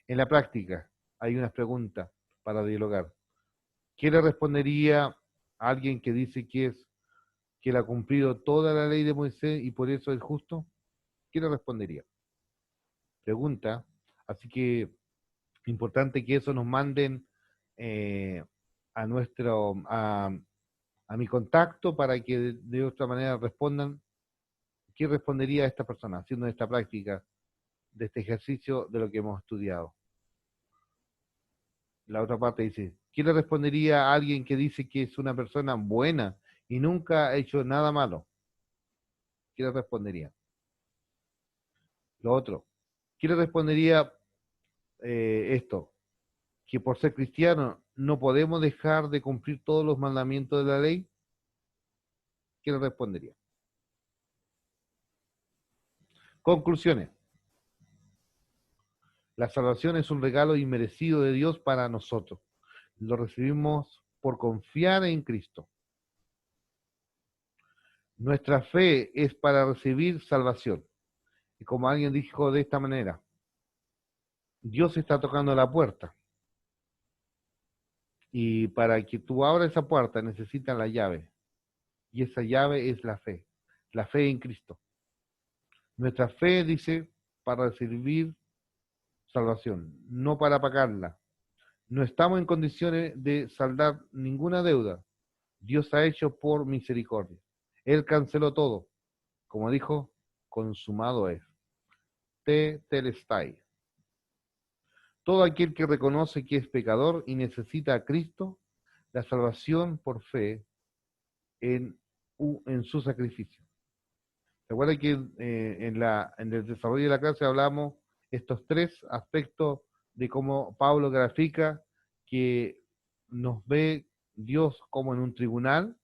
En la práctica hay unas preguntas para dialogar. ¿Qué le respondería a alguien que dice que es que él ha cumplido toda la ley de Moisés y por eso es justo? ¿Qué le respondería? Pregunta. Así que importante que eso nos manden eh, a a mi contacto para que de otra manera respondan. ¿Qué respondería a esta persona haciendo esta práctica de este ejercicio de lo que hemos estudiado? La otra parte dice, ¿qué le respondería a alguien que dice que es una persona buena y nunca ha hecho nada malo? ¿Qué le respondería? Lo otro, ¿qué le respondería esto? Que por ser cristiano no podemos dejar de cumplir todos los mandamientos de la ley. ¿Qué le respondería? Conclusiones. La salvación es un regalo inmerecido de Dios para nosotros. Lo recibimos por confiar en Cristo. Nuestra fe es para recibir salvación. Y como alguien dijo de esta manera, Dios está tocando la puerta. Y para que tú abras esa puerta necesitas la llave. Y esa llave es la fe en Cristo. Nuestra fe dice para recibir salvación, no para pagarla. No estamos en condiciones de saldar ninguna deuda. Dios ha hecho por misericordia. Él canceló todo. Como dijo, consumado es. Te telestai. Todo aquel que reconoce que es pecador y necesita a Cristo, la salvación por fe en, en su sacrificio. Recuerda que en el desarrollo de la clase hablamos estos tres aspectos de cómo Pablo grafica que nos ve Dios como en un tribunal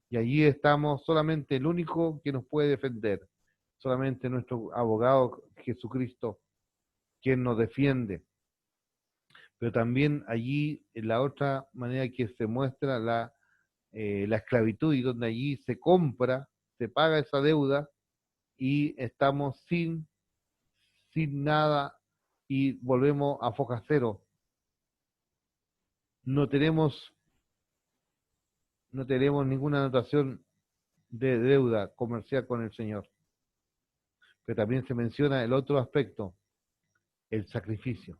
y allí estamos solamente el único que nos puede defender, solamente nuestro abogado Jesucristo, quien nos defiende. Pero también allí en la otra manera que se muestra la esclavitud y donde allí se compra, se paga esa deuda y estamos sin nada y volvemos a foja cero. No tenemos, no tenemos ninguna anotación de deuda comercial con el Señor. Pero también se menciona el otro aspecto, el sacrificio,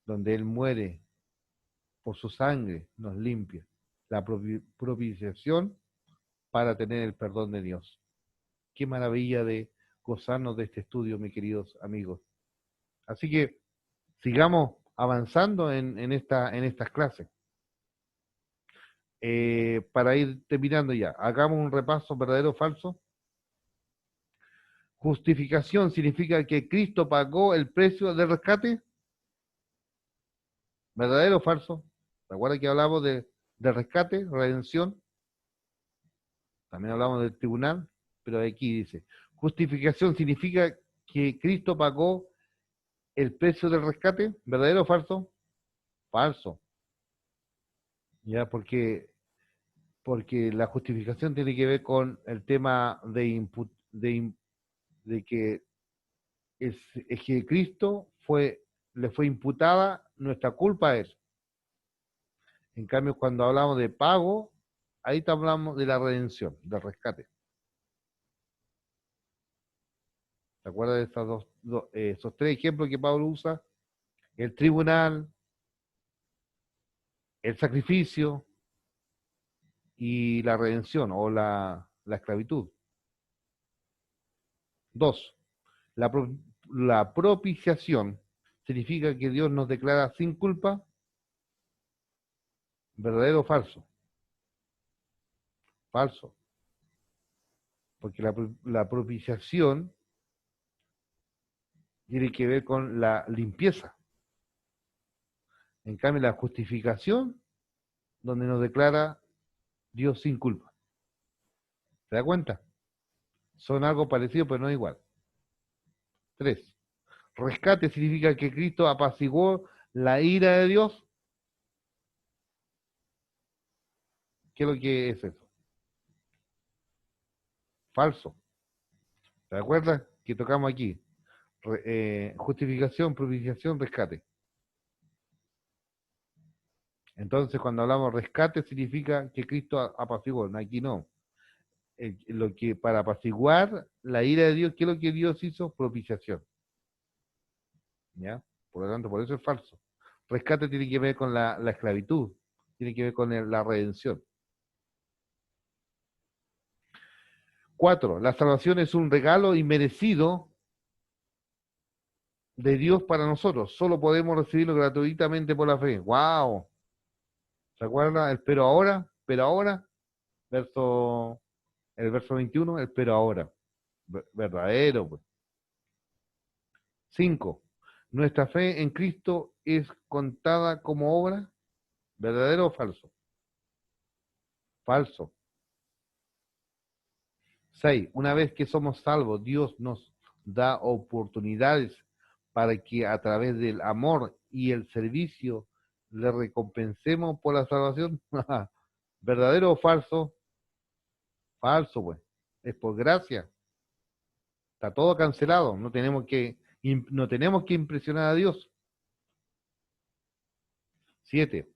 donde Él muere por su sangre, nos limpia. La propiciación para tener el perdón de Dios. Qué maravilla de gozarnos de este estudio, mis queridos amigos. Así que sigamos avanzando en estas clases. Para ir terminando ya, hagamos un repaso verdadero o falso. Justificación significa que Cristo pagó el precio del rescate. ¿Verdadero o falso? Recuerda que hablamos de rescate, redención. También hablamos del tribunal, pero aquí dice, justificación significa que Cristo pagó el precio del rescate. ¿Verdadero o falso? Falso. Ya, porque la justificación tiene que ver con el tema de que es que Cristo le fue imputada nuestra culpa a él. En cambio, cuando hablamos de pago, ahí hablamos de la redención, del rescate. ¿Se acuerdan de esos tres ejemplos que Pablo usa? El tribunal, el sacrificio y la redención o la esclavitud. Dos, la, la propiciación significa que Dios nos declara sin culpa. ¿Verdadero o falso? Falso. Porque la propiciación tiene que ver con la limpieza. En cambio, la justificación, donde nos declara Dios sin culpa. ¿Se da cuenta? Son algo parecido, pero no igual. 3. Rescate significa que Cristo apaciguó la ira de Dios. ¿Qué es lo que es eso? Falso. ¿Se acuerdan que tocamos aquí? Justificación, propiciación, rescate. Entonces, cuando hablamos rescate, significa que Cristo apaciguó. Aquí no. lo que para apaciguar la ira de Dios, ¿qué es lo que Dios hizo? Propiciación. ¿Ya? Por lo tanto, por eso es falso. Rescate tiene que ver con la esclavitud, tiene que ver con la redención. 4. La salvación es un regalo inmerecido de Dios para nosotros. Solo podemos recibirlo gratuitamente por la fe. ¡Wow! ¿Se acuerdan? El pero ahora, el verso 21, el pero ahora. Verdadero, pues. 5. Nuestra fe en Cristo es contada como obra, ¿verdadero o falso? Falso. 6. Una vez que somos salvos, Dios nos da oportunidades para que a través del amor y el servicio le recompensemos por la salvación. ¿Verdadero o falso? Falso, pues. Es por gracia. Está todo cancelado. No tenemos que impresionar a Dios. 7.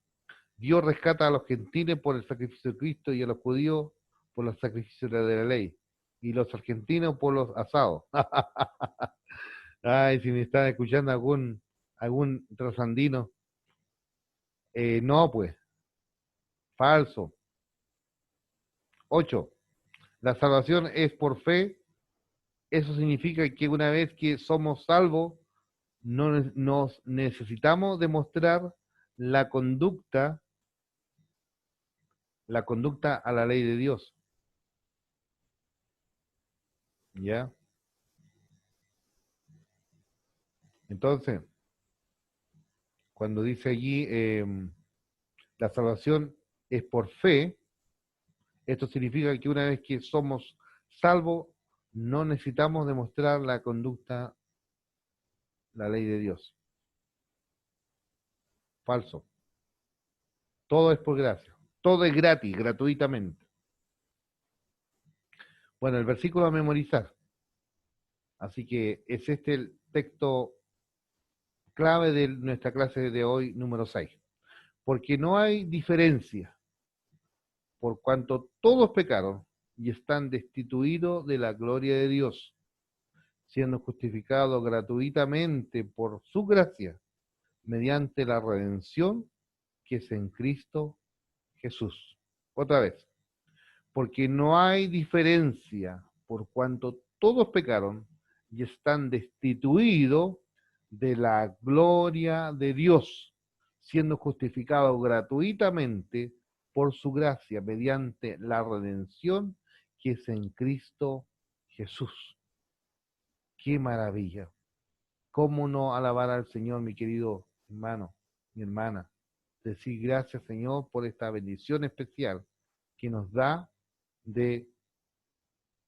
Dios rescata a los gentiles por el sacrificio de Cristo y a los judíos por los sacrificios de la ley. Y los argentinos por los asados. Ay, si me están escuchando algún trasandino. No, pues, falso. 8. La salvación es por fe. Eso significa que una vez que somos salvos, no nos necesitamos demostrar la conducta, a la ley de Dios. ¿Ya? Entonces, cuando dice allí, la salvación es por fe, esto significa que una vez que somos salvos, no necesitamos demostrar la conducta, la ley de Dios. Falso. Todo es por gracia. Todo es gratis, gratuitamente. Bueno, el versículo a memorizar. Así que es este el texto clave de nuestra clase de hoy, número 6. Porque no hay diferencia, por cuanto todos pecaron y están destituidos de la gloria de Dios, siendo justificados gratuitamente por su gracia, mediante la redención que es en Cristo Jesús. Otra vez, porque no hay diferencia, por cuanto todos pecaron y están destituidos de la gloria de Dios, siendo justificados gratuitamente por su gracia, mediante la redención que es en Cristo Jesús. ¡Qué maravilla! ¿Cómo no alabar al Señor, mi querido hermano, mi hermana? Decir gracias, Señor, por esta bendición especial que nos da de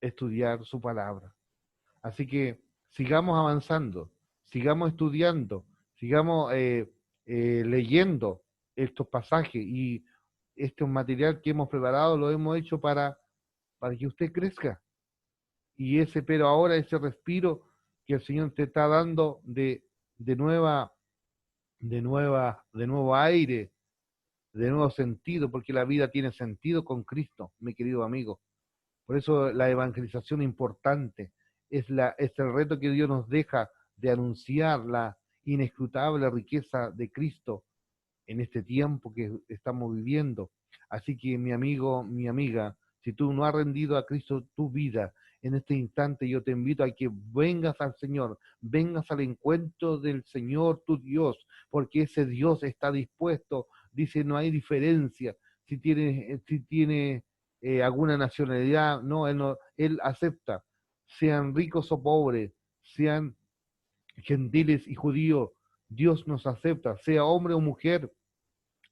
estudiar su palabra. Así que sigamos avanzando, sigamos estudiando, sigamos leyendo estos pasajes y este material que hemos preparado lo hemos hecho para que usted crezca. Y ese pero ahora, ese respiro que el Señor te está dando de nuevo aire, de nuevo sentido, porque la vida tiene sentido con Cristo, mi querido amigo. Por eso la evangelización importante es el reto que Dios nos deja de anunciar la inescrutable riqueza de Cristo en este tiempo que estamos viviendo. Así que mi amigo, mi amiga, si tú no has rendido a Cristo tu vida, en este instante yo te invito a que vengas al Señor, vengas al encuentro del Señor tu Dios, porque ese Dios está dispuesto, dice, no hay diferencia, si tiene alguna nacionalidad, no, Él acepta, sean ricos o pobres, sean gentiles y judíos, Dios nos acepta, sea hombre o mujer,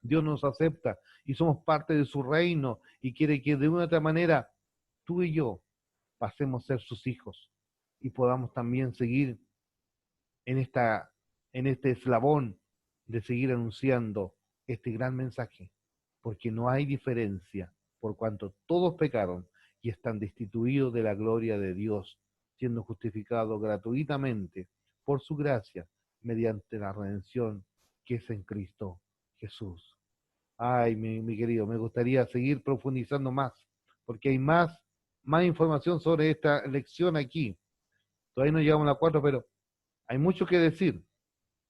Dios nos acepta y somos parte de su reino y quiere que de una u otra manera tú y yo pasemos a ser sus hijos y podamos también seguir en en este eslabón de seguir anunciando este gran mensaje, porque no hay diferencia, por cuanto todos pecaron y están destituidos de la gloria de Dios, siendo justificados gratuitamente por su gracia mediante la redención que es en Cristo Jesús. Ay, mi querido, me gustaría seguir profundizando más, porque hay más más información sobre esta lección aquí. Todavía no llegamos a la 4, pero hay mucho que decir,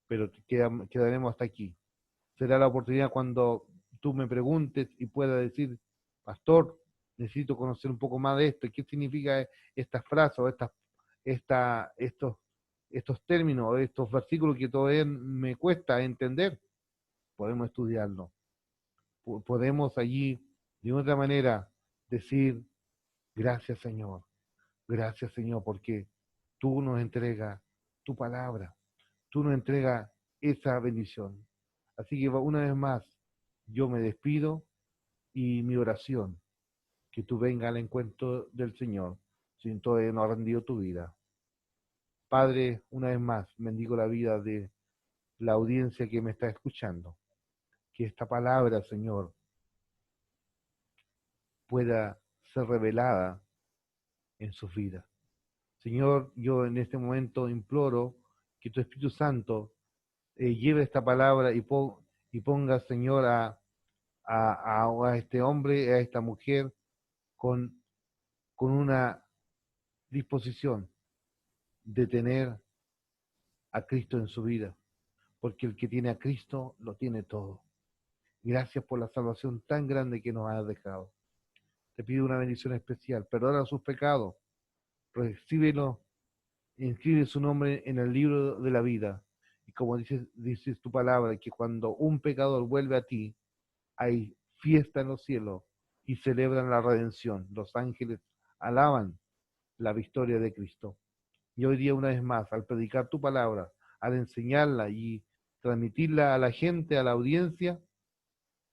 pero quedaremos hasta aquí. Será la oportunidad cuando tú me preguntes y pueda decir, pastor, necesito conocer un poco más de esto, qué significa estas frases o estos términos o estos versículos que todavía me cuesta entender. Podemos estudiarlo. Podemos allí, de otra manera, decir, gracias Señor, porque tú nos entregas tu palabra, tú nos entregas esa bendición. Así que una vez más, yo me despido y mi oración, que tú vengas al encuentro del Señor, sin todavía no ha rendido tu vida. Padre, una vez más, bendigo la vida de la audiencia que me está escuchando. Que esta palabra, Señor, pueda ser revelada en sus vidas. Señor, yo en este momento imploro que tu Espíritu Santo lleve esta palabra y ponga, Señor, a este hombre, a esta mujer, con, con una disposición de tener a Cristo en su vida, porque el que tiene a Cristo lo tiene todo. Gracias por la salvación tan grande que nos has dejado. Te pido una bendición especial, perdona sus pecados, recíbelo, inscribe su nombre en el libro de la vida. Y como dices tu palabra, que cuando un pecador vuelve a ti, hay fiesta en los cielos y celebran la redención. Los ángeles alaban la victoria de Cristo. Y hoy día, una vez más, al predicar tu palabra, al enseñarla y transmitirla a la gente, a la audiencia,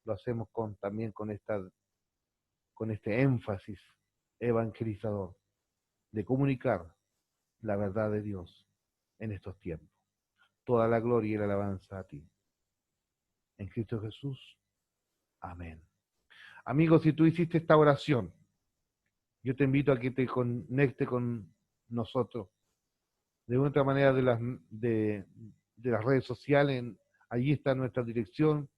lo hacemos también con este énfasis evangelizador de comunicar la verdad de Dios en estos tiempos. Toda la gloria y la alabanza a ti. En Cristo Jesús. Amén. Amigos, si tú hiciste esta oración, yo te invito a que te conecte con nosotros. De otra manera, de las redes sociales, allí está nuestra dirección.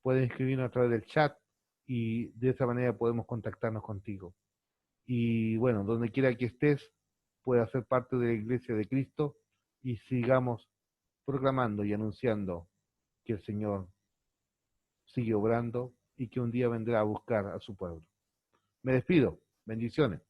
Puedes escribirnos a través del chat y de esa manera podemos contactarnos contigo. Y bueno, donde quiera que estés, puedas ser parte de la Iglesia de Cristo y sigamos proclamando y anunciando que el Señor sigue obrando y que un día vendrá a buscar a su pueblo. Me despido. Bendiciones.